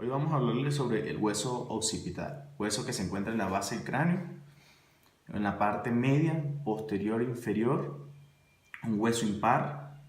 Hoy vamos a hablarles sobre el hueso occipital, hueso que se encuentra en la base del cráneo, en la parte media, posterior e inferior, un hueso impar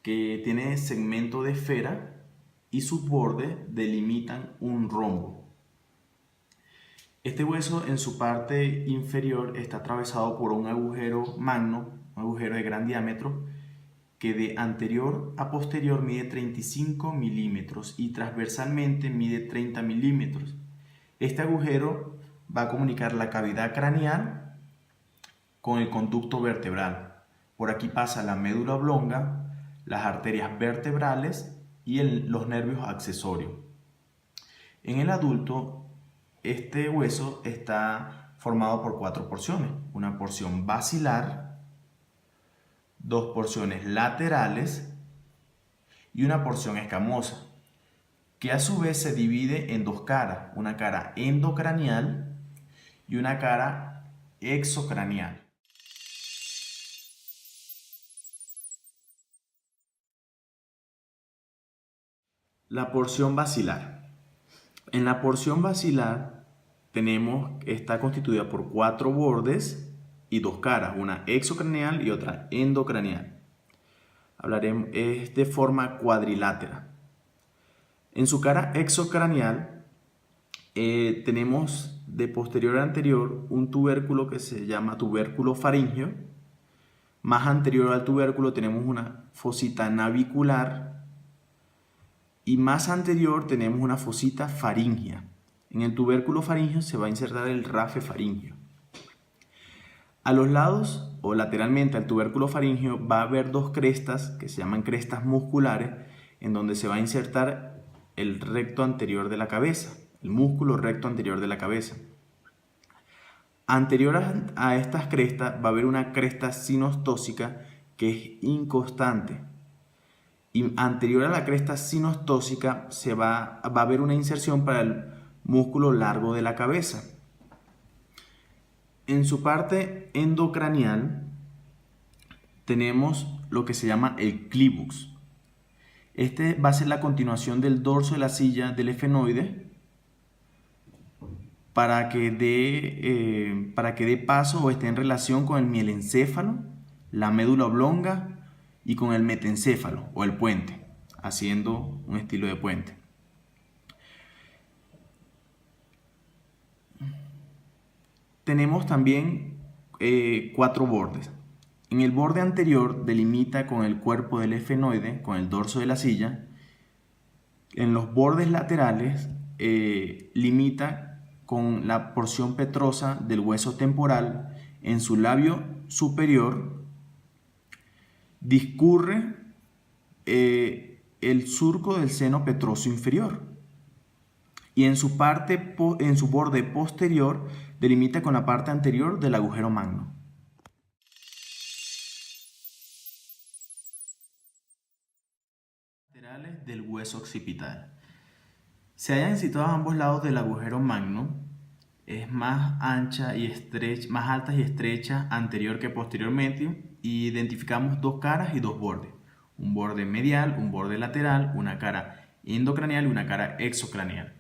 que tiene segmento de esfera y sus bordes delimitan un rombo. Este hueso en su parte inferior está atravesado por un agujero magno, un agujero de gran diámetro, que de anterior a posterior mide 35 milímetros y transversalmente mide 30 milímetros. Este agujero va a comunicar la cavidad craneal con el conducto vertebral. Por aquí pasa la médula oblonga, las arterias vertebrales y los nervios accesorios. En el adulto, este hueso está formado por 4 porciones. Una porción basilar, 2 porciones laterales y una porción escamosa, que a su vez se divide en dos caras, una cara endocranial y una cara exocranial. La porción basilar. En la porción basilar está constituida por 4 bordes y dos caras, una exocranial y otra endocranial. Hablaremos de forma cuadrilátera. En su cara exocranial tenemos de posterior a anterior un tubérculo que se llama tubérculo faríngeo. Más anterior al tubérculo tenemos una fosita navicular y más anterior tenemos una fosita faríngea. En el tubérculo faríngeo se va a insertar el rafe faríngeo. A los lados o lateralmente al tubérculo faríngeo va a haber dos crestas que se llaman crestas musculares, en donde se va a insertar el recto anterior de la cabeza, el músculo recto anterior de la cabeza. Anterior a estas crestas va a haber una cresta sinostósica que es inconstante. Y anterior a la cresta sinostósica va a haber una inserción para el músculo largo de la cabeza. En su parte endocranial tenemos lo que se llama el clíbux. Este va a ser la continuación del dorso de la silla del efenoide para que dé paso o esté en relación con el mielencéfalo, la médula oblonga y con el metencéfalo o el puente, haciendo un estilo de puente. Tenemos también 4 bordes. En el borde anterior delimita con el cuerpo del efenoide, con el dorso de la silla. En los bordes laterales limita con la porción petrosa del hueso temporal. En su labio superior discurre el surco del seno petroso inferior. Y en su borde posterior delimita con la parte anterior del agujero magno. Laterales del hueso occipital. Se hallan situados a ambos lados del agujero magno. Es más ancha y estrecha, más alta y estrecha anterior que posteriormente. Y identificamos dos caras y dos bordes. Un borde medial, un borde lateral, una cara endocranial y una cara exocranial.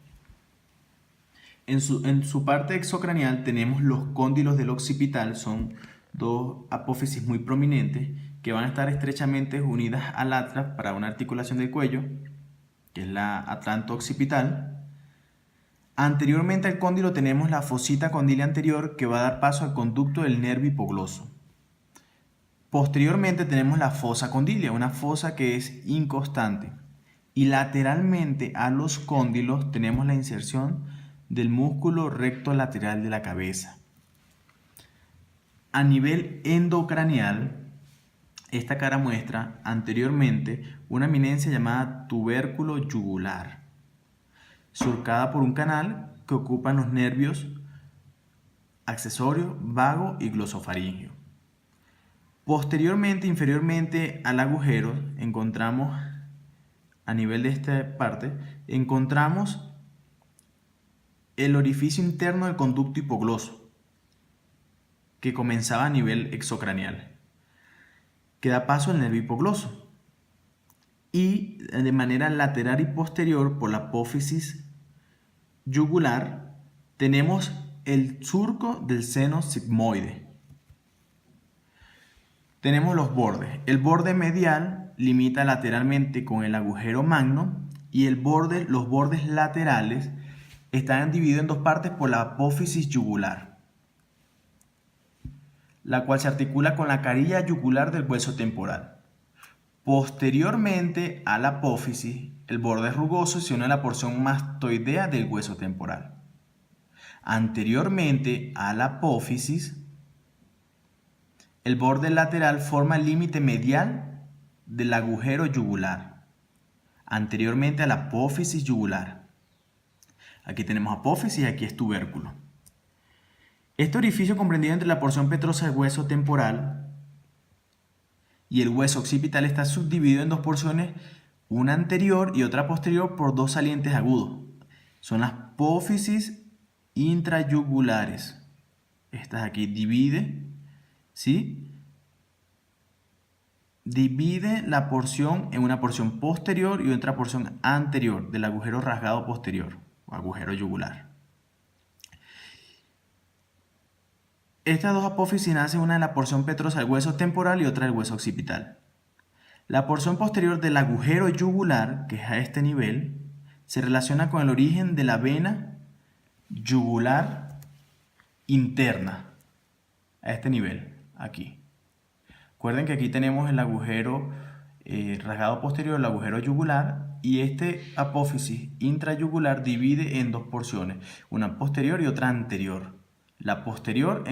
En su parte exocranial tenemos los cóndilos del occipital, son dos apófisis muy prominentes que van a estar estrechamente unidas al atlas para una articulación del cuello, que es la atlanto-occipital. Anteriormente al cóndilo tenemos la fosita condilia anterior que va a dar paso al conducto del nervio hipogloso. Posteriormente tenemos la fosa condilia, una fosa que es inconstante. Y lateralmente a los cóndilos tenemos la inserción del músculo recto lateral de la cabeza. A nivel endocranial, esta cara muestra anteriormente una eminencia llamada tubérculo yugular, surcada por un canal que ocupan los nervios accesorio, vago y glosofaríngeo. Posteriormente, inferiormente al agujero, encontramos, a nivel de esta parte, encontramos el orificio interno del conducto hipogloso, que comenzaba a nivel exocranial, que da paso al nervio hipogloso. y de manera lateral y posterior por la apófisis yugular tenemos el surco del seno sigmoide. Tenemos los bordes. El borde medial limita lateralmente con el agujero magno y los bordes laterales están divididos en dos partes por la apófisis yugular, la cual se articula con la carilla yugular del hueso temporal. Posteriormente a la apófisis, el borde es rugoso y se une a la porción mastoidea del hueso temporal. Anteriormente a la apófisis, el borde lateral forma el límite medial del agujero yugular. Anteriormente a la apófisis yugular. Aquí tenemos apófisis y aquí es tubérculo. Este orificio comprendido entre la porción petrosa del hueso temporal y el hueso occipital está subdividido en dos porciones, una anterior y otra posterior, por dos salientes agudos. Son las apófisis intrayugulares. Estas aquí ¿sí? Divide la porción en una porción posterior y otra porción anterior del agujero rasgado posterior o agujero yugular. Estas dos apófisis nacen, una en la porción petrosa del hueso temporal y otra del hueso occipital. La porción posterior del agujero yugular, que es a este nivel, se relaciona con el origen de la vena yugular interna, a este nivel, aquí. Recuerden que aquí tenemos el agujero rasgado posterior, el agujero yugular, y este apófisis intrayugular divide en dos porciones, una posterior y otra anterior. La posterior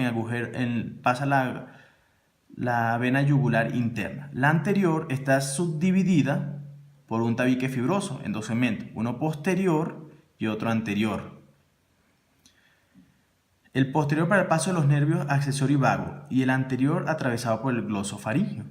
pasa la vena yugular interna. La anterior está subdividida por un tabique fibroso en dos segmentos, uno posterior y otro anterior. El posterior para el paso de los nervios accesorio y vago y el anterior atravesado por el glosofaringio.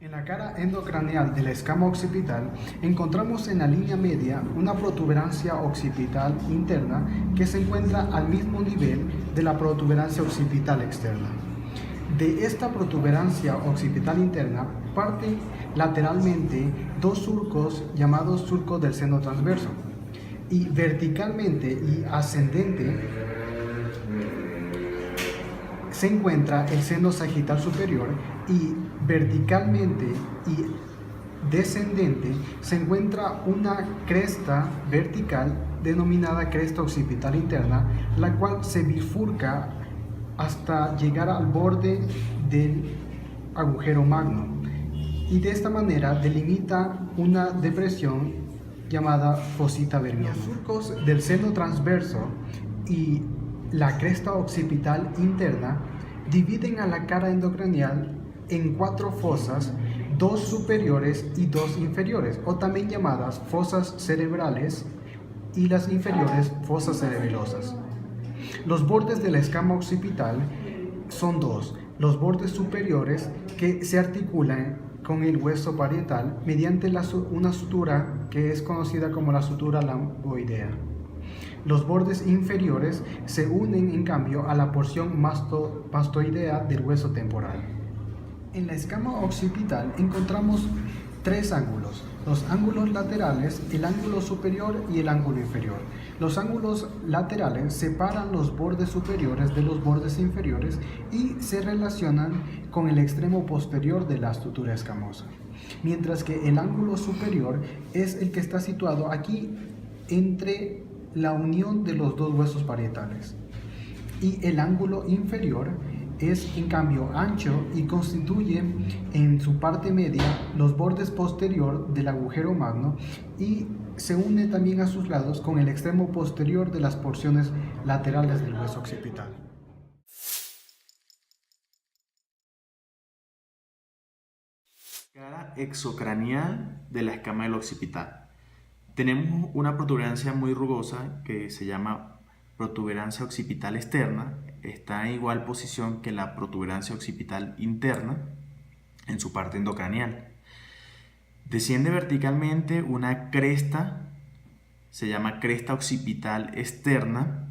En la cara endocraneal de la escama occipital encontramos en la línea media una protuberancia occipital interna que se encuentra al mismo nivel de la protuberancia occipital externa. De esta protuberancia occipital interna parten lateralmente dos surcos llamados surcos del seno transverso, y verticalmente y ascendente se encuentra el seno sagital superior, y verticalmente y descendente se encuentra una cresta vertical denominada cresta occipital interna, la cual se bifurca hasta llegar al borde del agujero magno, y de esta manera delimita una depresión llamada fosita vermiana. Los surcos del seno transverso y la cresta occipital interna dividen a la cara endocraneal en cuatro fosas, dos superiores y dos inferiores, o también llamadas fosas cerebrales, y las inferiores fosas cerebelosas. Los bordes de la escama occipital son dos: los bordes superiores, que se articulan con el hueso parietal mediante una sutura que es conocida como la sutura lamboidea. Los bordes inferiores se unen en cambio a la porción mastoidea del hueso temporal. En la escama occipital encontramos tres ángulos: los ángulos laterales, el ángulo superior y el ángulo inferior. Los ángulos laterales separan los bordes superiores de los bordes inferiores y se relacionan con el extremo posterior de la estructura escamosa, mientras que el ángulo superior es el que está situado aquí entre la unión de los dos huesos parietales, y el ángulo inferior es en cambio ancho y constituye en su parte media los bordes posterior del agujero magno, y se une también a sus lados con el extremo posterior de las porciones laterales del hueso occipital. Cara exocraneal de la escama del occipital. Tenemos una protuberancia muy rugosa que se llama protuberancia occipital externa. Está en igual posición que la protuberancia occipital interna en su parte endocraneal. Desciende verticalmente una cresta, se llama cresta occipital externa,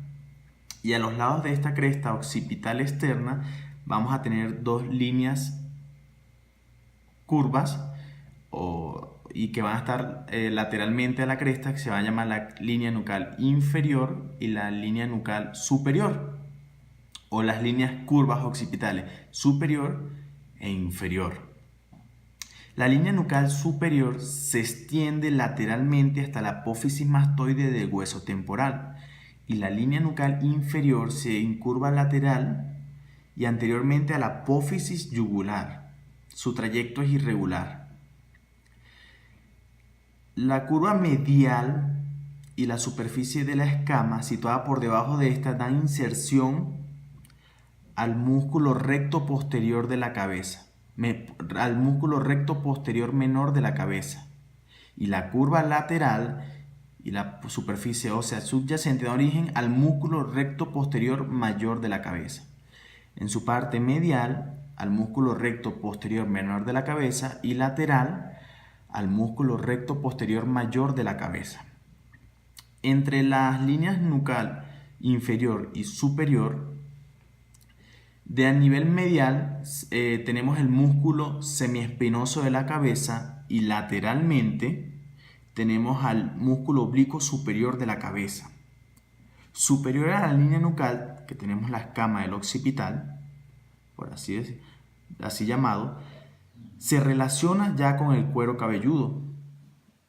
Y a los lados de esta cresta occipital externa vamos a tener dos líneas curvas y que van a estar lateralmente a la cresta, que se va a llamar la línea nucal inferior y la línea nucal superior, o las líneas curvas occipitales superior e inferior. La línea nucal superior se extiende lateralmente hasta la apófisis mastoide del hueso temporal y la línea nucal inferior se incurva lateral y anteriormente a la apófisis yugular. Su trayecto es irregular. La curva medial y la superficie de la escama situada por debajo de esta dan inserción al músculo recto posterior de la cabeza, al músculo recto posterior menor de la cabeza. Y la curva lateral y la superficie ósea subyacente da origen al músculo recto posterior mayor de la cabeza. En su parte medial, al músculo recto posterior menor de la cabeza y lateral, al músculo recto posterior mayor de la cabeza. Entre las líneas nucal inferior y superior, de a nivel medial tenemos el músculo semiespinoso de la cabeza y lateralmente tenemos al músculo oblicuo superior de la cabeza. Superior a la línea nucal, que tenemos la escama del occipital, por así llamado, se relaciona ya con el cuero cabelludo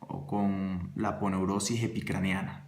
o con la aponeurosis epicraneana.